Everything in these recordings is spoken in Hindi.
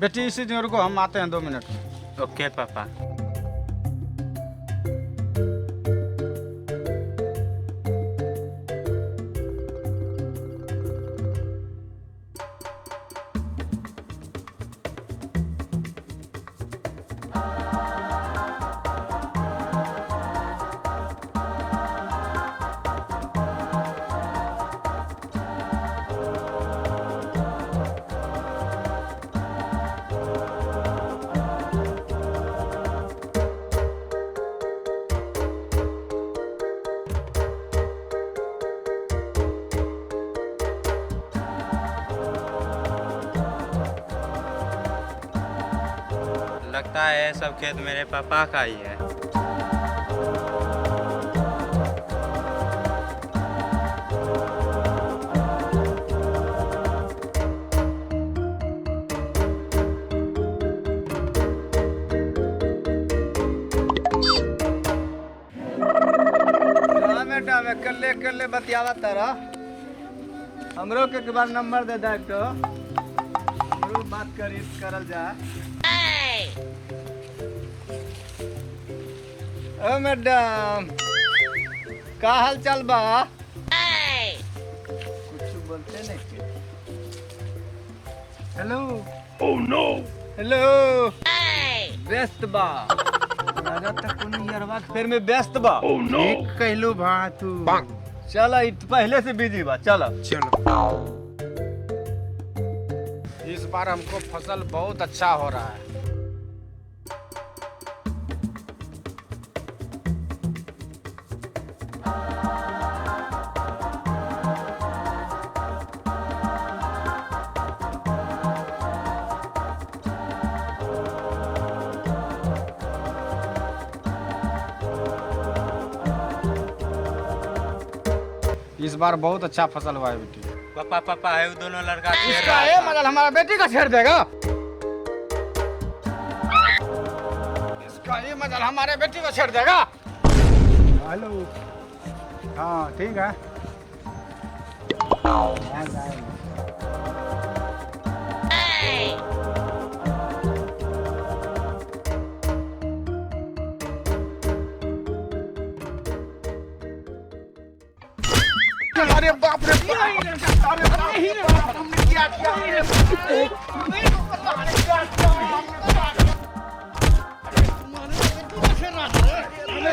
बेटी इसी दिन रुको, हम आते हैं 2 मिनट में। ओके पापा। लगता है सब खेत मेरे पापा का ही है। बेटा कल्ले बतियावा तारा हमरो के एक बार नंबर दे दे तो हमरो बात करल जा। ओ मैडम का हाल चाल बा? कुछ बोलते नहीं। हेलो। Oh no. हेलो। व्यस्त बा लगा तक कोनी यरवा फिर में व्यस्त बा। Oh no. ठीक कहलू भा तू। चल पहले से बिजी बा। चल इस बार हमको फसल बहुत अच्छा हो रहा है। इस बार बहुत अच्छा फसल हुआ है बेटी। पापा पापा है वो दोनों लड़का इसका ये मजाल हमारा बेटी का छेड़ देगा। इसका ये मजाल हमारे बेटी को छेड़ देगा। हेलो। हाँ ठीक है। अरे बाप रे हमने क्या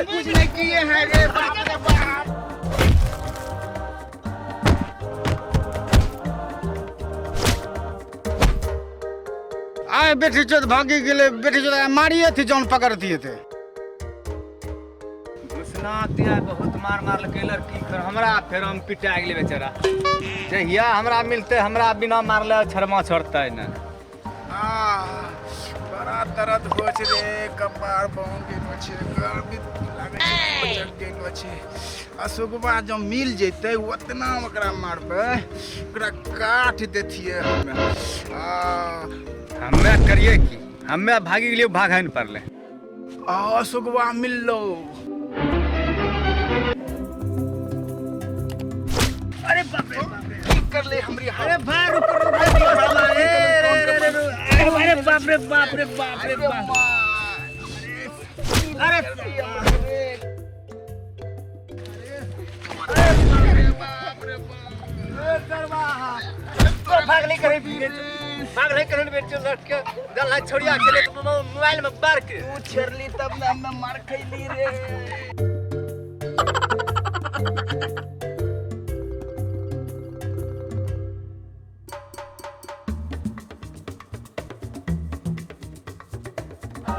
कुछ नहीं किए हैं रे बाप रे बाप। आए बेटी चोद भागी गेले। बेटी चोद मारिए थी जौन पकड़ दिए थे। बहुत मार के लड़की हमरा फिर हम पिटा गेले बेचारा। जहिया हमरा मिलते हमरा बिना मारले छरमा छोड़ता है ना। बड़ा दर्द हो छे रे कपार बहु गेल छे गर्मी लागे छे पचक गेल छे। अशोकबा जब मिल जैते उतना ओकरा मारबे ओकरा काट देथिए हमें करिए की हमें भागी गेलिए भागे न पड़ले। अशोकबा मिल लो। अरे बाप रे की कर ले हमरी। अरे भाई रुक अरे बाप रे बाप रे बाप रे बाप। अरे भाग नहीं करे बेटे लड़के गला छोड़िया चले तो मोबाइल में बार के तू छरली तब ना मैं मार खैली रे।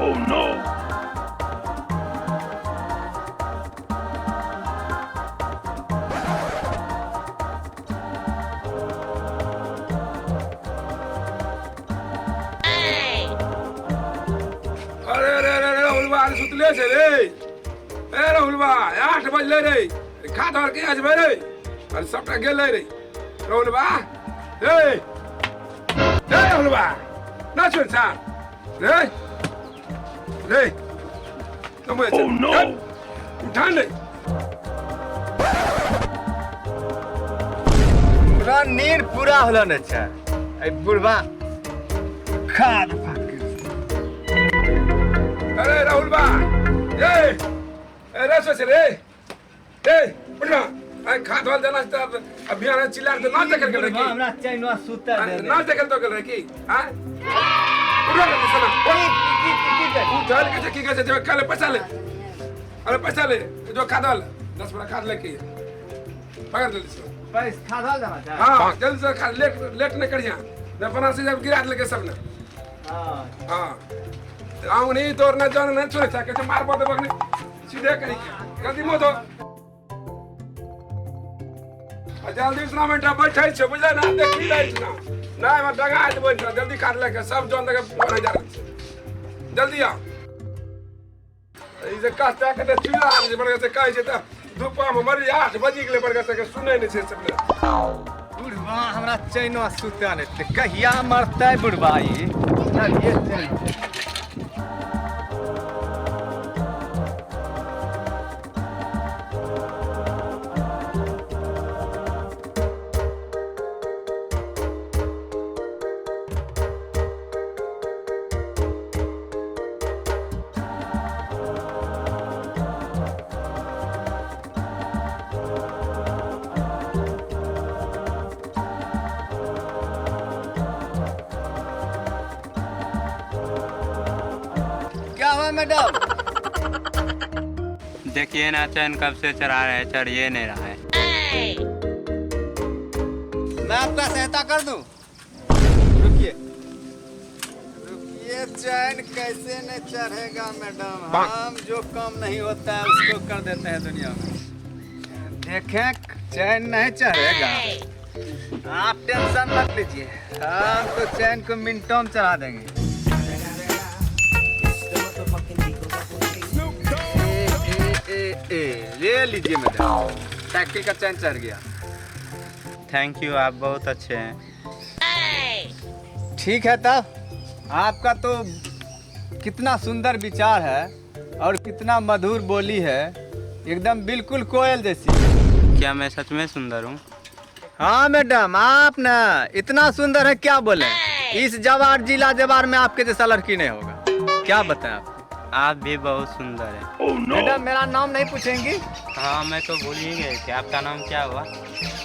Oh no! अरे राहुलबा सुतले छे रे। ए राहुलबा 8 बजले रे। खा धर के आज रे। अरे सबटा गेल रे। राहुलबा ए राहुलबा ना छोड़ सा रे रे तुम ऐसे उठा ले। पूरा नींद पूरा होला न। अच्छा बुढ़वा खाद अरे राहुल बा ए रे सोच रे ए बुढ़ा आई खा धोल देना तब अभियान चिल्ला तो ना देख कर की हमरा चैनवा सुता दे ना देख तो कर की हां बुढ़ा ने सुना तू चल के की के जब कल पैसा ले अरे पैसा ले जो खा धोल 10 बड़ा खा लेके पकड़ ले पैसा खा धोल देना हां जल्दी से खा लेट न करिया न बना से जब गिरा लेके सब ने हां आऊ नहीं तोर ना जान न छोड़ सके मार पड़ बगने सीधे करी जल्दी मो दो जल्दी सुना मिनटा बैठे छे बुझला ना देखी लै छी ना मैं दगा आज बोल जल्दी काट लेके सब जोन देके 4000 जल्दी आ इसे कास्ता के चूल्हा आज बड़ से कहे छे त धूपा में मरी 8 बजे के ले पड़ के सुनै नै छे सब बुढ़वा हमरा चैनवा सुता ने ते कहिया मरतै बुढ़वा ई चलिए चल क्या हुआ मैडम? देखिए ना चैन कब से चढ़ा रहे हैं, चढ़ ये नहीं रहा है। मैं आपका सहायता कर दूं? रुकिए रुकिए, चैन कैसे नहीं चढ़ेगा मैडम? हम जो काम नहीं होता है उसको कर देते हैं दुनिया में। देखें चैन नहीं चढ़ेगा, आप टेंशन मत लीजिए, हम तो चैन को मिनटों में चढ़ा देंगे। ले लीजिए मैडम, साइकिल का चैन चढ़ गया। थैंक यू, आप बहुत अच्छे हैं। ठीक है तब, आपका तो कितना सुंदर विचार है और कितना मधुर बोली है, एकदम बिल्कुल कोयल जैसी। क्या मैं सच में सुंदर हूँ? हाँ मैडम, आप ना इतना सुंदर है क्या बोले, इस जवार जिला जवार में आपके जैसा लड़की नहीं होगा। क्या बताएं आपको? आप भी बहुत सुंदर हैं। मैडम मेरा नाम नहीं पूछेंगी? हाँ मैं तो भूल ही गए थे, आपका नाम क्या हुआ?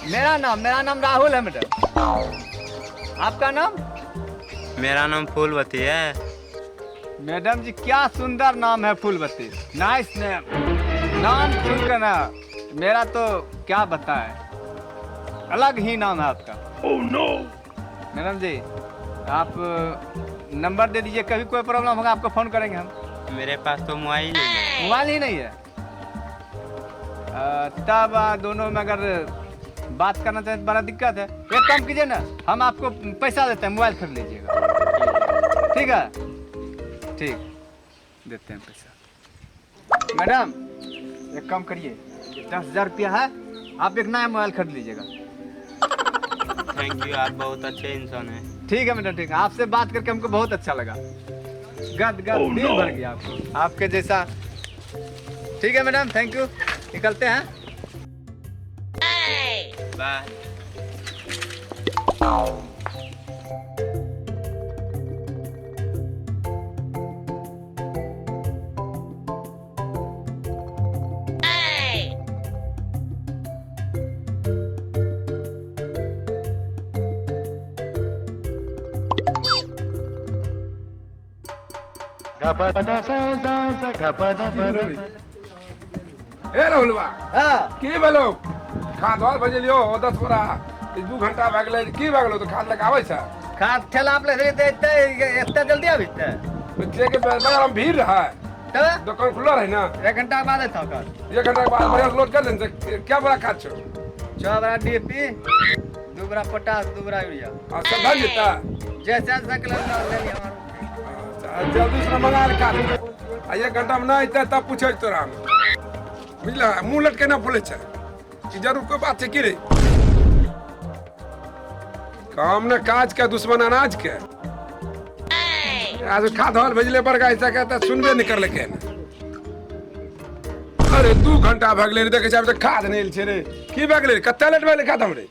मेरा नाम राहुल है मैडम। आपका नाम? मेरा नाम फूलवती है। मैडम जी क्या सुंदर नाम है फूलवती, नाइस नेम। नाम सुनकर ना मेरा तो क्या बताएं, अलग ही नाम है आपका। Oh no. मैडम जी आप नंबर दे दीजिए, कभी कोई प्रॉब्लम होगा आपको फोन करेंगे हम। मेरे पास तो मोबाइल ही है। मोबाइल ही नहीं है? तब दोनों में अगर बात करना चाहें तो बड़ा दिक्कत है। एक काम कीजिए ना, हम आपको पैसा देते हैं, मोबाइल खरीद लीजिएगा। ठीक है, ठीक देते हैं पैसा। मैडम एक काम करिए, 10,000 रुपया है, आप एक नया मोबाइल खरीद लीजिएगा। थैंक यू, आप बहुत अच्छे इंसान हैं। ठीक है मैडम, ठीक है, आपसे बात करके हमको बहुत अच्छा लगा, गद दिल भर गया आपके जैसा। ठीक है मैडम, थैंक यू, निकलते हैं। बाय। ए राहुलवा हाँ की भेलो? खा धोल बजलियो 10 बड़ा 2 घंटा भए गेलै, की भए गेलो? तो खाद लग आबै छै? खाद ठेला आप ले इतना जल्दी अभी बच्चे के बगल में भीड़ रहा है, तो दुकान खुला रही ना। 1 घंटा बाद आता हूँ। 1 घंटा के बाद बढ़िया लोड कर लेने। क्या बड़ा खाद छो? 6 बड़ा DAP, 2 बड़ा पोटास, 2 बड़ा यूरिया। और सब धर जेता जैसे सकल जल्दी से मंगा ले खाद। 1 घंटा में ना अइते तब पूछे तोरा हम, बुझला? मुंह लटके ना बोले छै कि जरूर कोई बात छै की रे? काम न काज के, दुश्मन अनाज के। आज खा धोल भेजले पर का ऐसा कहता सुनबे नहीं कर लेके। अरे 2 घंटा भग ले देखे छै, अब तक खाद नहीं छै रे। की भग ले? कत्ते लेट भेले खाद हमरे?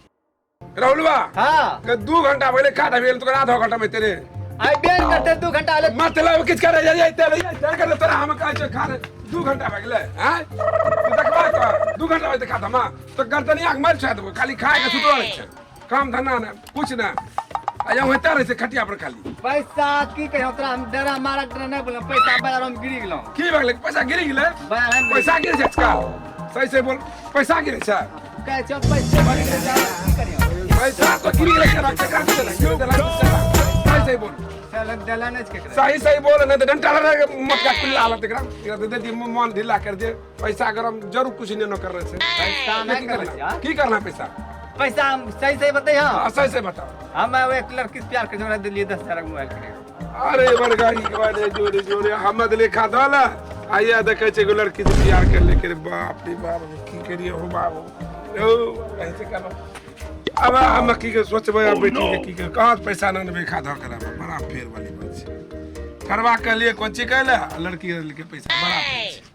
राहुलवा हाँ 2 घंटा पहले खाद भेल तो आधा घंटा में तेरे आई बेन करते 2 घंटा ले मतलब किछ करे ये कर तोरा हम कहै छै खा 2 घंटा भए गेलै हैं तू देखबा कर 2 घंटा में खा दमा तो गर्दनिया के मार छा देबो खाली खाए के सुतो रहै छै काम धंधा ना कुछ ना आ यहाँ होते रहे छै खटिया पर खाली पैसा की कहियो तोरा हम डरा मारक डरा नहीं बोल पैसा बाजार में गिरी गेलो की भए गेलै पैसा गिरी गेलै बाजार में पैसा गिरै छै का सही से बोल पैसा गिरै छै कहे छ पैसा की करियो पैसा तो गिरी गेलै केकरा देला क्यों देला सही से बोल चल देला नहीं के सही बोल नहीं तो डंटा लगा मत का कुल्ला हालत एकरा दे दे मन ढीला कर दे पैसा गरम जरूर कुछ नहीं कर रहे छै पैसा नहीं कर की करना पैसा पैसा हम सही बताइए हां सही से बताओ हम एक लड़की से प्यार के जोड़ा दिल्ली 10,000 का मोबाइल खरीद अरे बड़गाड़ी के बाद जोरे हमद लेखा दला आइया देखे छै एगो लड़की से प्यार कर लेके बाप रे बाप की करिए हो बाबू ओ ऐसे करो अब हम की के सोचबे अब बेटी के की कहां पैसा न देबे खा ध करा बड़ा फेर वाली बात छै करवा के लिए कोन चीज कहले लड़की के पैसा बड़ा फेर छै